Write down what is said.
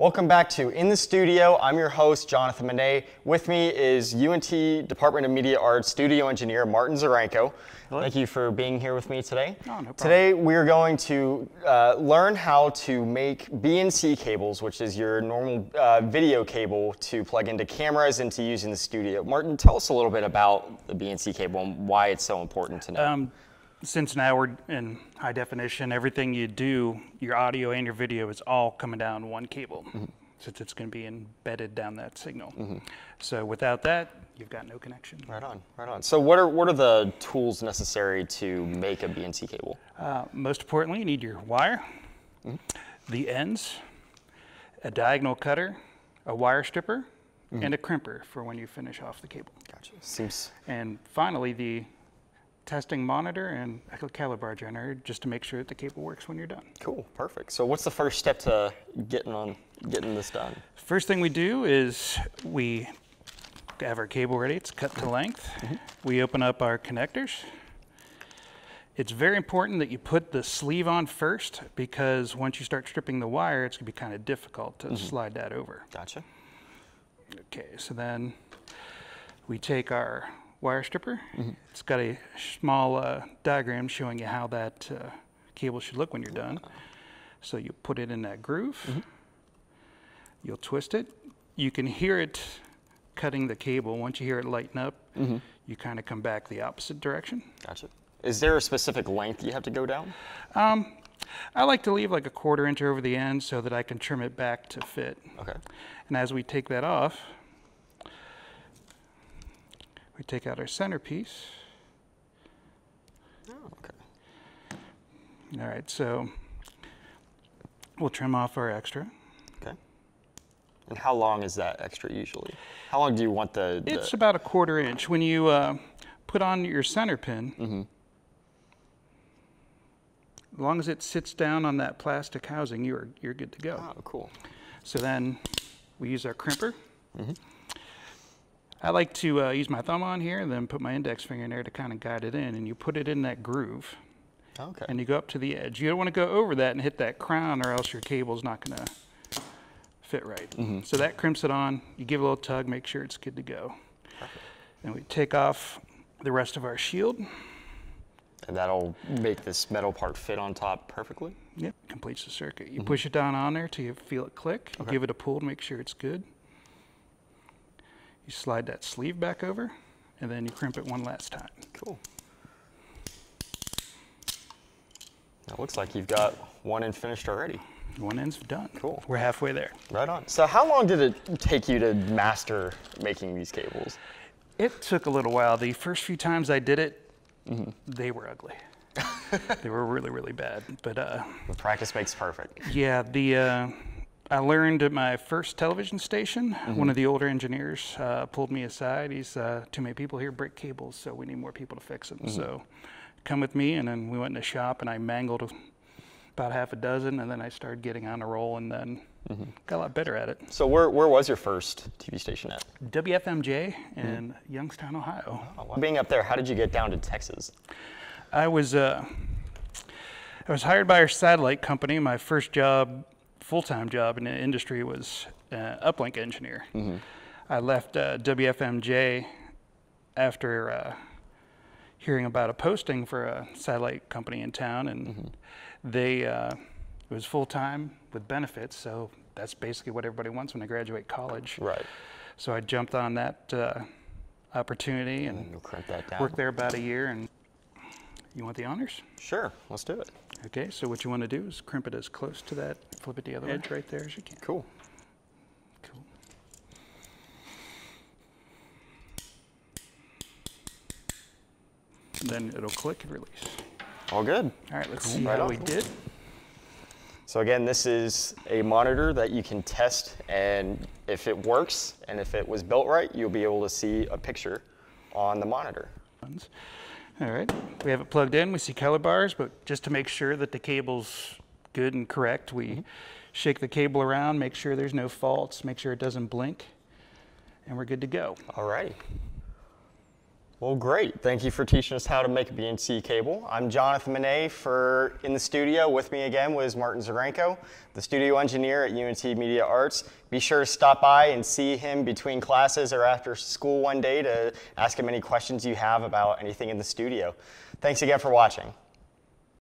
Welcome back to In the Studio. I'm your host, Jonathan Monet. With me is UNT Department of Media Arts studio engineer, Martin Dzurenko. Hello. Thank you for being here with me today. Oh, no problem. Today we're going to learn how to make BNC cables, which is your normal video cable to plug into cameras and to use in the studio. Martin, tell us a little bit about the BNC cable and why it's so important to know. Since now we're in high definition, everything you do, your audio and your video is all coming down one cable, since it's going to be embedded down that signal. So without that, you've got no connection. Right on, right on. So what are the tools necessary to make a BNC cable? Most importantly, you need your wire, the ends, a diagonal cutter, a wire stripper, and a crimper for when you finish off the cable. Gotcha. Seems. And finally, the testing monitor and a calibar generator just to make sure that the cable works when you're done. Cool, perfect. So what's the first step to getting this done? First thing we do is we have our cable ready. It's cut to length. We open up our connectors. It's very important that you put the sleeve on first, because once you start stripping the wire, it's going to be kind of difficult to slide that over. Gotcha. Okay, so then we take our wire stripper. It's got a small diagram showing you how that cable should look when you're done. So you put it in that groove. You'll twist it. You can hear it cutting the cable. Once you hear it lighten up, you kind of come back the opposite direction. Gotcha. Is there a specific length you have to go down? I like to leave like a 1/4 inch over the end so that I can trim it back to fit. Okay. And as we take that off, we take out our centerpiece. Oh, okay. All right, so we'll trim off our extra. Okay. And how long is that extra usually? How long do you want the... It's about a 1/4 inch. When you put on your center pin, as long as it sits down on that plastic housing, you're good to go. Oh, cool. So then we use our crimper. I like to use my thumb on here and then put my index finger in there to kind of guide it in, and you put it in that groove. Okay. And you go up to the edge. You don't want to go over that and hit that crown, or else your cable's not going to fit right. So that crimps it on. You give it a little tug, make sure it's good to go. Perfect. And we take off the rest of our shield. And that'll make this metal part fit on top perfectly? Yep, completes the circuit. You push it down on there till you feel it click. You give it a pull to make sure it's good. You slide that sleeve back over, and then you crimp it one last time. Cool. It looks like you've got one end finished already. One end's done. Cool. We're halfway there. Right on. So how long did it take you to master making these cables? It took a little while. The first few times I did it, they were ugly. They were really, really bad. But Practice makes perfect. yeah, I learned at my first television station. One of the older engineers pulled me aside. He's, too many people here break cables, so we need more people to fix them. So come with me, and then we went in the shop, and I mangled about half a dozen, and then I started getting on a roll, and then got a lot better at it. So where was your first TV station at? WFMJ in Youngstown, Ohio. Oh, wow. Being up there, how did you get down to Texas? I was hired by our satellite company. My first job, full-time job in the industry, was uplink engineer. I left WFMJ after hearing about a posting for a satellite company in town, and they it was full-time with benefits, so that's basically what everybody wants when they graduate college. Right. So I jumped on that opportunity and You'll crimp that down. worked there about a year. And you want the honors? Sure, let's do it. Okay, so what you want to do is crimp it as close to that, flip it the other edge right there as you can. Cool. Cool. And then it'll click and release. All good. All right, let's see Right how on. we did. So again, this is a monitor that you can test, and if it works and if it was built right, you'll be able to see a picture on the monitor. All right, we have it plugged in. We see color bars, but just to make sure that the cable's good and correct, we shake the cable around, make sure there's no faults, make sure it doesn't blink, and we're good to go. All righty. Well, great. Thank you for teaching us how to make a BNC cable. I'm Jonathan Monet. In the studio with me again was Martin Dzurenko, the studio engineer at UNT Media Arts. Be sure to stop by and see him between classes or after school one day to ask him any questions you have about anything in the studio. Thanks again for watching.